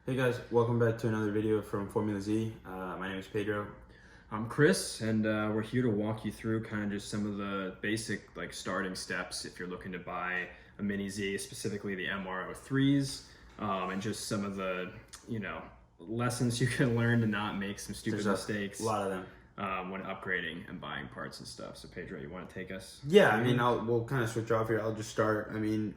Hey guys, welcome back to another video from Formula Z. My name is Pedro. I'm Chris, and we're here to walk you through kind of just some of the basic starting steps if you're looking to buy a Mini Z, specifically the MR03s, and just some of the lessons you can learn to not make some stupid mistakes. A lot of them. When upgrading and buying parts and stuff. So Pedro, you want to take us? Yeah, I mean, we'll kind of switch off here. I'll just start. I mean,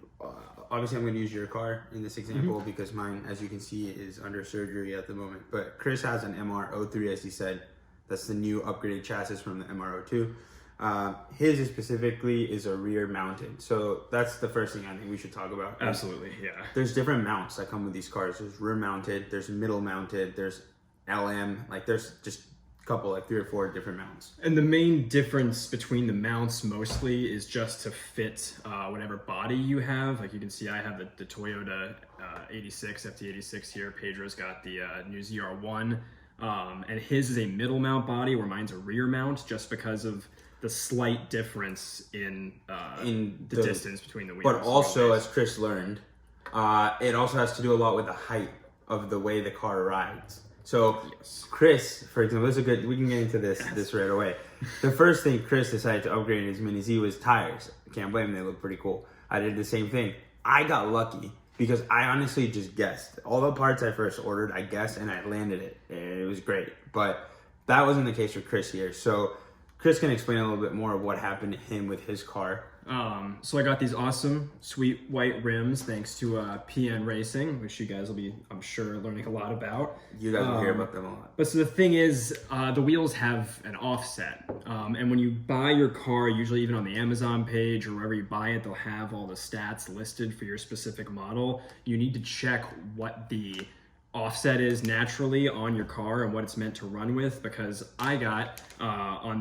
obviously I'm going to use your car in this example because mine, as you can see, is under surgery at the moment. But Chris has an MR03, as he said. That's the new upgraded chassis from the MR02. His specifically is a rear mounted. So that's the first thing I think we should talk about. Absolutely, yeah. There's different mounts that come with these cars. There's rear mounted, there's middle mounted, there's LM, there's just couple, 3 or 4 different mounts. And the main difference between the mounts mostly is just to fit whatever body you have. Like you can see I have the Toyota 86, FT86 here. Pedro's got the new ZR1. And his is a middle mount body where mine's a rear mount just because of the slight difference in the distance between the wheels. But also, as Chris learned, it also has to do a lot with the height of the way the car rides. So Chris, for example, this is good. We can get into this right away. The first thing Chris decided to upgrade in his Mini Z was tires. I can't blame him. They look pretty cool. I did the same thing. I got lucky because I honestly just guessed. All the parts I first ordered, I guessed and I landed it. And it was great. But that wasn't the case for Chris here. So Chris can explain a little bit more of what happened to him with his car. So I got these awesome, sweet white rims thanks to PN Racing, which you guys will be, I'm sure, learning a lot about. You guys will hear about them a lot. But so the thing is, the wheels have an offset. And when you buy your car, usually even on the Amazon page or wherever you buy it, they'll have all the stats listed for your specific model. You need to check what the offset is naturally on your car and what it's meant to run with, because I got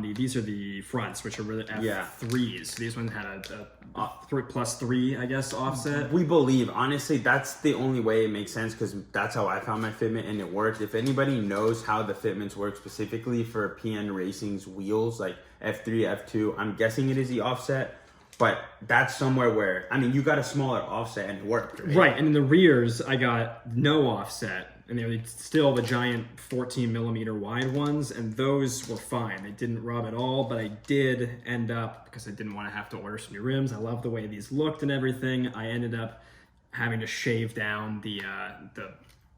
these are the fronts, which are really F3s. So these ones had a +3, I guess, offset. We believe, honestly, that's the only way it makes sense because that's how I found my fitment and it worked. If anybody knows how the fitments work specifically for PN Racing's wheels, like F3, F2, I'm guessing it is the offset. But that's somewhere where, I mean, you got a smaller offset and it worked, right? Right, and in the rears, I got no offset. And they were still the giant 14 millimeter wide ones, and those were fine. They didn't rub at all, but I did end up, because I didn't want to have to order some new rims, I love the way these looked and everything, I ended up having to shave down the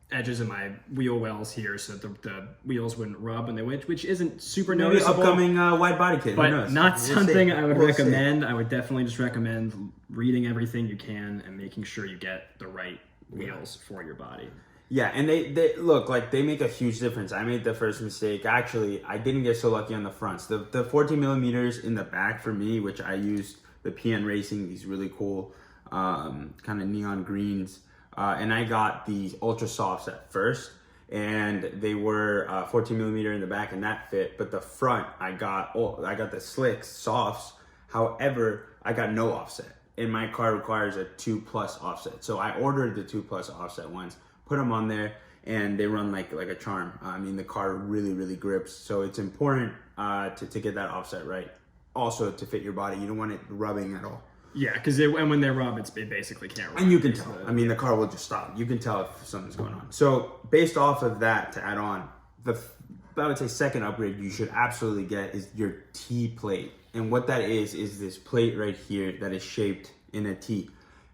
edges of my wheel wells here so that the wheels wouldn't rub when they went, which isn't super noticeable. Upcoming wide body kit, but not something I would recommend. I would definitely just recommend reading everything you can and making sure you get the right wheels for your body. Yeah, and they look like they make a huge difference. I made the first mistake. Actually, I didn't get so lucky on the fronts. The 14 millimeters in the back for me, which I used the PN Racing, these really cool kind of neon greens. And I got these ultra softs at first, and they were 14 millimeter in the back, and that fit. But the front, I got the slicks softs. However, I got no offset, and my car requires a 2+ offset. So I ordered the 2+ offset ones, put them on there, and they run like a charm. I mean, the car really, really grips. So it's important to get that offset right. Also, to fit your body, you don't want it rubbing at all. Yeah, because when they rub, it basically can't rub. And you can tell. I mean, the car will just stop. You can tell if something's going on. So based off of that, to add on, I would say second upgrade you should absolutely get is your T plate. And what that is this plate right here that is shaped in a T.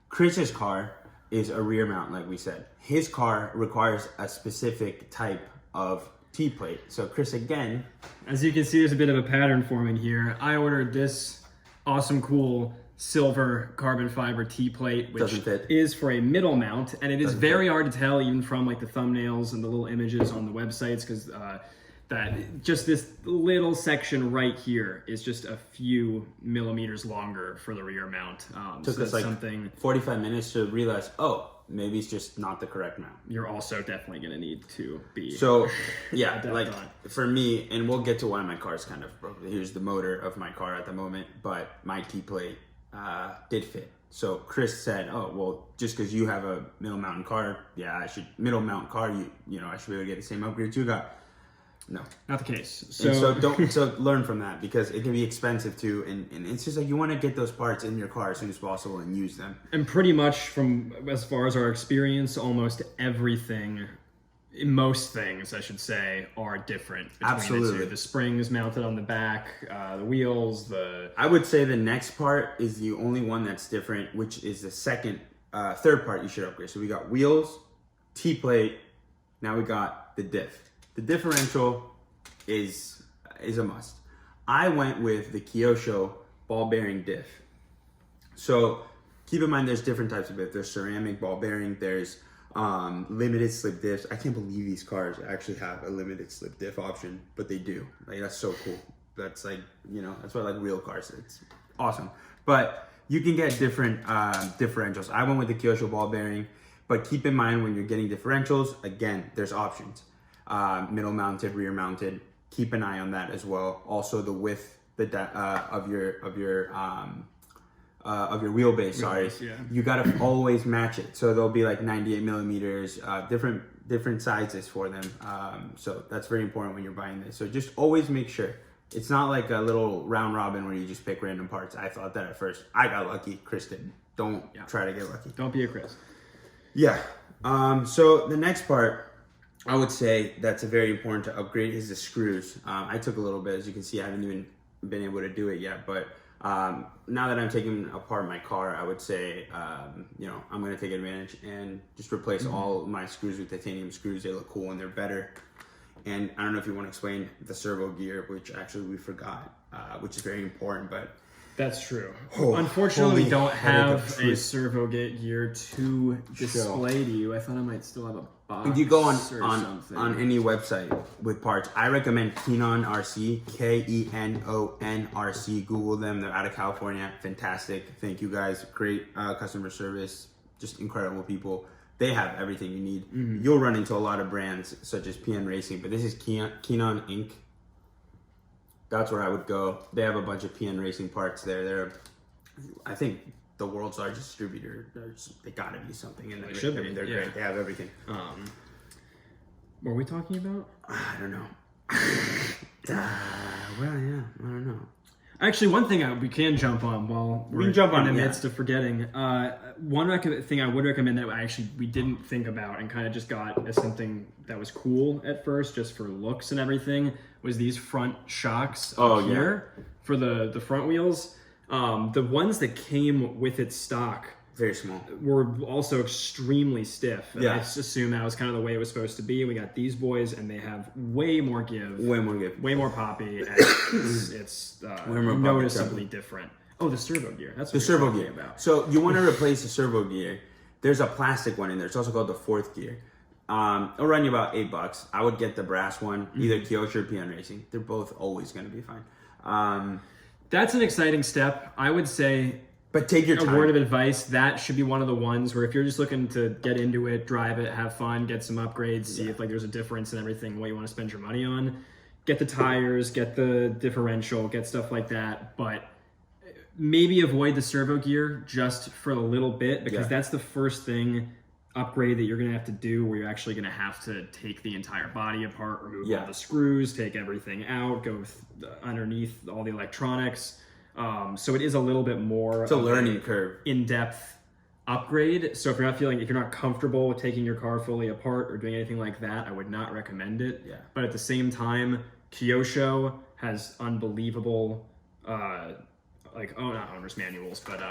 Chris's car is a rear mount, like we said. His car requires a specific type of T-plate. So Chris, again, as you can see, there's a bit of a pattern forming here. I ordered this awesome, cool silver carbon fiber T-plate, which is for a middle mount, and it is very hard to tell even from the thumbnails and the little images on the websites, because that just this little section right here is just a few millimeters longer for the rear mount. Took us something 45 minutes to realize, oh, maybe it's just not the correct mount. You're also definitely going to need to be. So, yeah, for me, and we'll get to why my car's kind of broken. Here's the motor of my car at the moment, but my T-plate did fit. So Chris said, oh, well, just because you have a middle mountain car, you know, I should be able to get the same upgrades you got. No, not the case. So learn from that, because it can be expensive too, and it's just like you want to get those parts in your car as soon as possible and use them. And pretty much from as far as our experience, almost everything Most things, I should say, are different between Absolutely. the two. The springs mounted on the back, the wheels, I would say the next part is the only one that's different, which is the third part you should upgrade. So we got wheels, T-plate, now we got the diff. The differential is a must. I went with the Kyosho ball bearing diff. So keep in mind there's different types of diff. There's ceramic ball bearing, there's limited slip diffs. I can't believe these cars actually have a limited slip diff option, but they do. Like, that's so cool. That's like, that's why I like real cars. It's awesome. But you can get different differentials. I went with the Kyosho ball bearing, but keep in mind when you're getting differentials, again, there's options. Middle mounted, rear mounted. Keep an eye on that as well. Also the width of your wheelbase, sorry. Yeah. You gotta always match it. So there'll be like 98 millimeters, different sizes for them. So that's very important when you're buying this. So just always make sure. It's not like a little round robin where you just pick random parts. I thought that at first. I got lucky. Chris didn't. Don't try to get lucky. Don't be a Chris. Yeah. So the next part, I would say that's a very important to upgrade is the screws. I took a little bit. As you can see, I haven't even been able to do it yet, but now that I'm taking apart my car, I would say, I'm going to take advantage and just replace all my screws with titanium screws. They look cool and they're better. And I don't know if you want to explain the servo gear, which actually we forgot, which is very important, but that's true. Unfortunately, we don't have a servo gear to display to you. I thought I might still have a box. If you go on any website with parts, I recommend Kenon RC, Kenon RC. Google them. They're out of California. Fantastic. Thank you guys. Great customer service. Just incredible people. They have everything you need. Mm-hmm. You'll run into a lot of brands such as PN Racing, but this is Kenon Inc. That's where I would go. They have a bunch of PN Racing parts there. They're, I think, the world's largest distributor. They gotta be something. And they should be. They're great. They have everything. What were we talking about? I don't know. Well, yeah, I don't know. Actually, one thing we can jump on while we're in the midst of forgetting. One thing I would recommend that we didn't think about and kind of just got as something that was cool at first, just for looks and everything, was these front shocks here for the front wheels. The ones that came with its stock, very small, were also extremely stiff. And I just assumed that was kind of the way it was supposed to be. We got these boys, and they have way more give, way more poppy, and it's noticeably different. Oh, the servo gear. That's what the servo gear about. So you want to replace the servo gear. There's a plastic one in there. It's also called the fourth gear. It'll run you about $8. I would get the brass one, either Kyosho or PN Racing. They're both always going to be fine. That's an exciting step. I would say. But take your time. A word of advice, that should be one of the ones where if you're just looking to get into it, drive it, have fun, get some upgrades, see if there's a difference in everything, what you want to spend your money on, get the tires, get the differential, get stuff like that. But maybe avoid the servo gear just for a little bit, because that's the first upgrade that you're going to have to do, where you're actually going to have to take the entire body apart, remove all the screws, take everything out, go underneath all the electronics. So it is a little bit more. It's a learning curve, in-depth upgrade. So if you're not comfortable with taking your car fully apart or doing anything like that, I would not recommend it. Yeah. But at the same time, Kyosho has unbelievable, not owner's manuals, but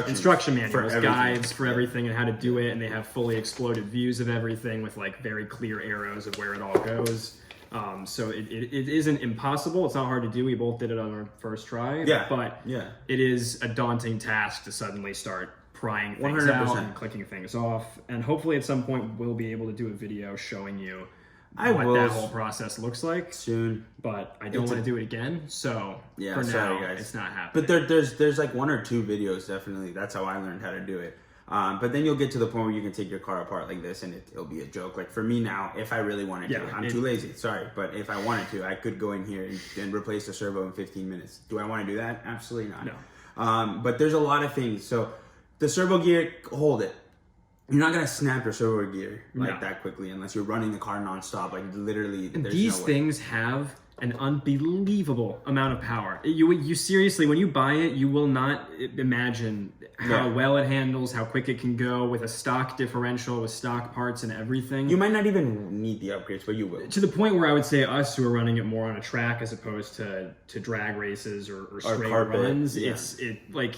instruction manuals, guides for everything and how to do it, and they have fully exploded views of everything with like very clear arrows of where it all goes. So it isn't impossible. It's not hard to do. We both did it on our first try. But it is a daunting task to suddenly start prying things 100%. Out and clicking things off. And hopefully at some point we'll be able to do a video showing you what that whole process looks like soon. But I don't want to do it again. So for now, guys, it's not happening. But there's like one or two videos, definitely. That's how I learned how to do it. But then you'll get to the point where you can take your car apart like this and it'll be a joke. Like for me now, if I really wanted to, I'm too lazy, sorry. But if I wanted to, I could go in here and replace the servo in 15 minutes. Do I want to do that? Absolutely not. No. But there's a lot of things. So the servo gear, hold it. You're not going to snap your servo gear that quickly unless you're running the car nonstop. Like literally, these things have an unbelievable amount of power. You seriously, when you buy it, you will not imagine how well it handles, how quick it can go with a stock differential, with stock parts and everything. You might not even need the upgrades, but you will. To the point where I would say us who are running it more on a track as opposed to drag races or straight runs, like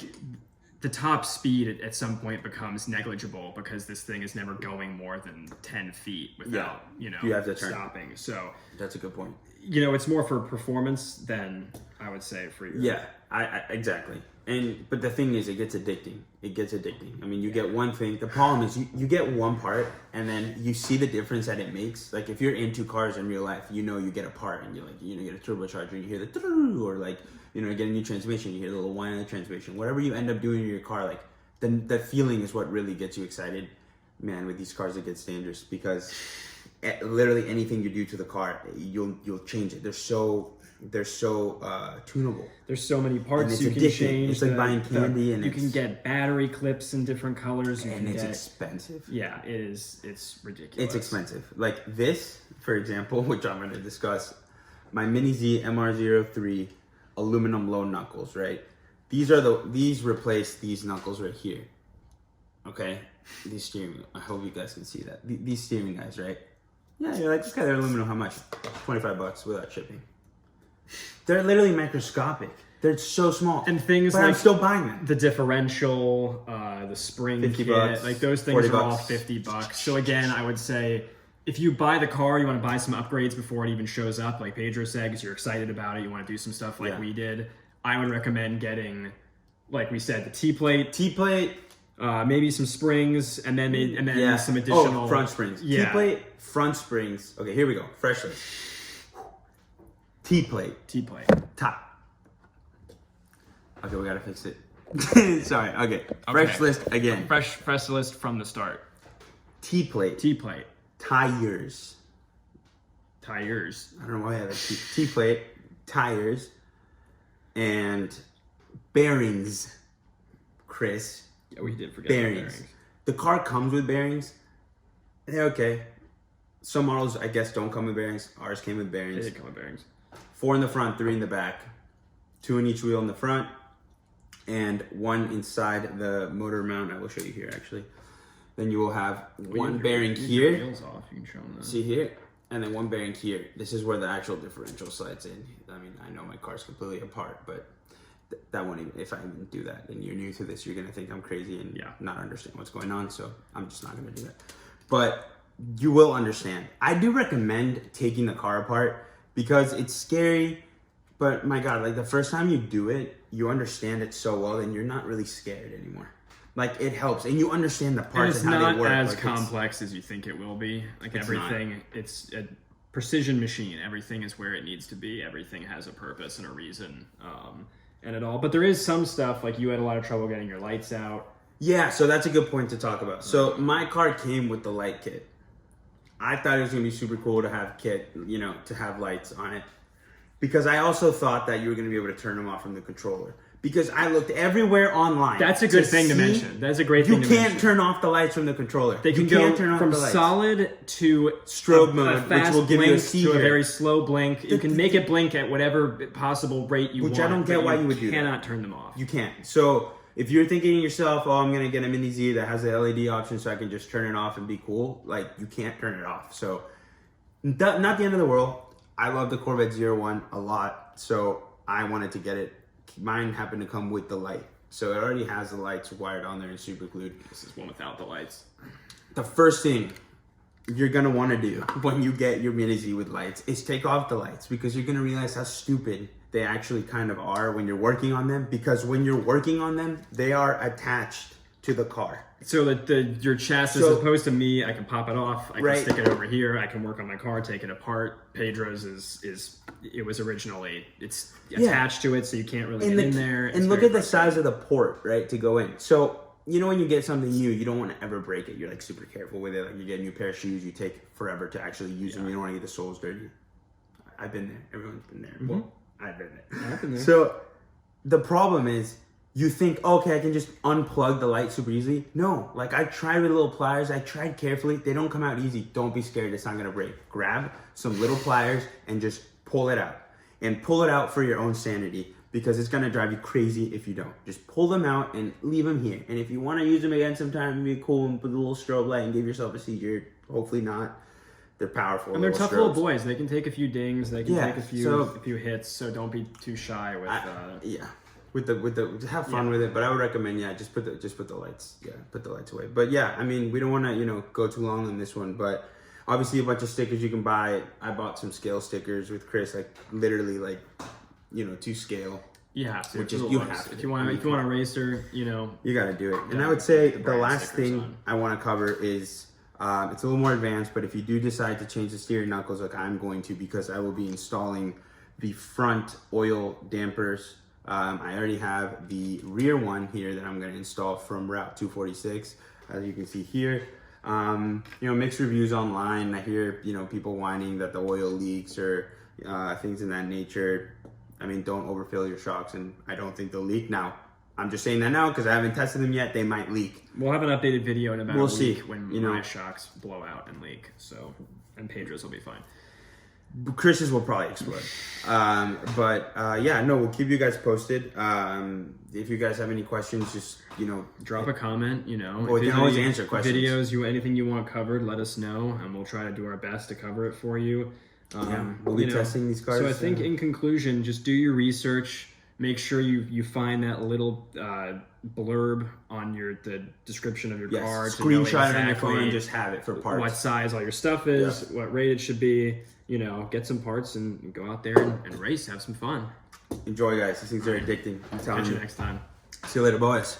the top speed at some point becomes negligible because this thing is never going more than 10 feet without, you have to stopping. So that's a good point. It's more for performance than I would say for your... Yeah, I exactly. But the thing is, it gets addicting. I mean, you get one thing. The problem is you get one part and then you see the difference that it makes. Like if you're into cars in real life, you get a part and you're like, you get a turbocharger, you hear the or like, you get a new transmission, you hear the little whine in the transmission. Whatever you end up doing in your car, like the feeling is what really gets you excited. Man, with these cars, it gets dangerous because literally anything you do to the car, you'll change it. They're so tunable. There's so many parts you can change. It's like buying candy, and you can get battery clips in different colors. It's expensive. Yeah, it is. It's ridiculous. It's expensive. Like this, for example, which I'm going to discuss, my Mini Z MR03 aluminum low knuckles. Right, these replace these knuckles right here. Okay, these steering wheel. I hope you guys can see that. These steering guys, right? Yeah, you're like, this guy, they're aluminum. How much? $25 without shipping. They're literally microscopic. They're so small. And things but like I'm still buying them. The differential, the spring kit, like those things are all $50. So again, I would say if you buy the car, you want to buy some upgrades before it even shows up, like Pedro said, because you're excited about it, you want to do some stuff like we did. I would recommend getting, like we said, the T-plate, maybe some springs, and then some additional front springs. T-plate, front springs. Okay, here we go. Fresh list. T-plate. Top. Okay, we gotta fix it. Sorry. Okay. Fresh list again. Fresh list from the start. T-plate. Tires. I don't know why I have a T-plate. Tires. And bearings. Chris. Yeah, we did forget bearings. The car comes with bearings. They're okay. Some models, I guess, don't come with bearings. Ours came with bearings. They did come with bearings. 4 in the front, 3 in the back. 2 in each wheel in the front, and 1 inside the motor mount. I will show you here, actually. Then you will have one bearing here. Wheels off. You can show them that. See here? And then 1 bearing here. This is where the actual differential slides in. I mean, I know my car's completely apart, but that won't even, if I even do that, and you're new to this, you're going to think I'm crazy and not understand what's going on, so I'm just not going to do that. But you will understand. I do recommend taking the car apart because it's scary, but my God, like the first time you do it, you understand it so well, and you're not really scared anymore. Like it helps, and you understand the parts and how they work. It's not as complex as you think it will be. Like everything, it's a precision machine. Everything is where it needs to be. Everything has a purpose and a reason, and it all. But there is some stuff like you had a lot of trouble getting your lights out. Yeah, so that's a good point to talk about. So my car came with the light kit. I thought it was gonna be super cool to have to have lights on it, because I also thought that you were gonna be able to turn them off from the controller. Because I looked everywhere online. That's a good thing to mention. That's a great thing to mention. You can't turn off the lights from the controller. They can go from solid to strobe mode, which will give you a C to a very slow blink. You can make it blink at whatever possible rate you want. Which I don't get why you would do that. You cannot turn them off. You can't. So if you're thinking to yourself, oh, I'm going to get a Mini Z that has the LED option so I can just turn it off and be cool, like you can't turn it off. So not the end of the world. I love the Corvette 01 a lot, so I wanted to get it. Mine happened to come with the light. So it already has the lights wired on there and super glued. This is one without the lights. The first thing you're going to want to do when you get your Mini Z with lights is take off the lights, because you're going to realize how stupid they actually kind of are when you're working on them. Because when you're working on them, they are attached to the car. So your chassis, as opposed to me, I can pop it off. I can stick it over here. I can work on my car, take it apart. Pedro's it was originally, it's attached to it, so you can't really get in there. And look at the size of the port, right, to go in. So, when you get something new, you don't want to ever break it. You're like super careful with it. Like you get a new pair of shoes, you take forever to actually use them. You don't want to get the soles dirty. I've been there. Everyone's been there. Mm-hmm. Well, I've been there. So the problem is, you think, okay, I can just unplug the light super easily. No, like I tried with little pliers. I tried carefully. They don't come out easy. Don't be scared. It's not going to break. Grab some little pliers and just pull it out. and pull it out for your own sanity, because it's gonna drive you crazy if you don't. Just pull them out and leave them here. And if you want to use them again sometime, it'd be cool and put a little strobe light and give yourself a seizure. Hopefully not. They're powerful. And they're tough strobes. little boys. They can take a few dings. They can Yeah, take a few hits. So don't be too shy with. Yeah, with the have fun with it. But I would recommend just put the lights. Yeah, put the lights away. But yeah, I mean, we don't want to go too long on this one. But obviously, a bunch of stickers you can buy. I bought some scale stickers with Chris, like literally like to scale. Yeah, so which is you have if you want a racer, you got to do it. And I would say the brand last stickers thing on. I want to cover is it's a little more advanced, but if you do decide to change the steering knuckles, like I'm going to, because I will be installing the front oil dampers. I already have the rear one here that I'm going to install from Route 246, as you can see here. Mixed reviews online. I hear people whining that the oil leaks or things in that nature. I mean, don't overfill your shocks, and I don't think they'll leak. Now, I'm just saying that now because I haven't tested them yet. They might leak. We'll have an updated video in about We'll a week see. when my shocks blow out and leak. So, and Pedro's will be fine. Chris's will probably explode. We'll keep you guys posted. If you guys have any questions, just drop a comment. Well, we can always answer questions. Videos, anything you want covered, let us know, and we'll try to do our best to cover it for you. We'll be testing these cars. So I think in conclusion, just do your research. Make sure you find that little blurb on the description of your car. Screenshot it on your phone and just have it for parts. What size all your stuff is, what rate it should be. Get some parts and go out there and race. Have some fun. Enjoy, guys. These things are addicting. I'm telling Catch you. you next time. See you later, boys.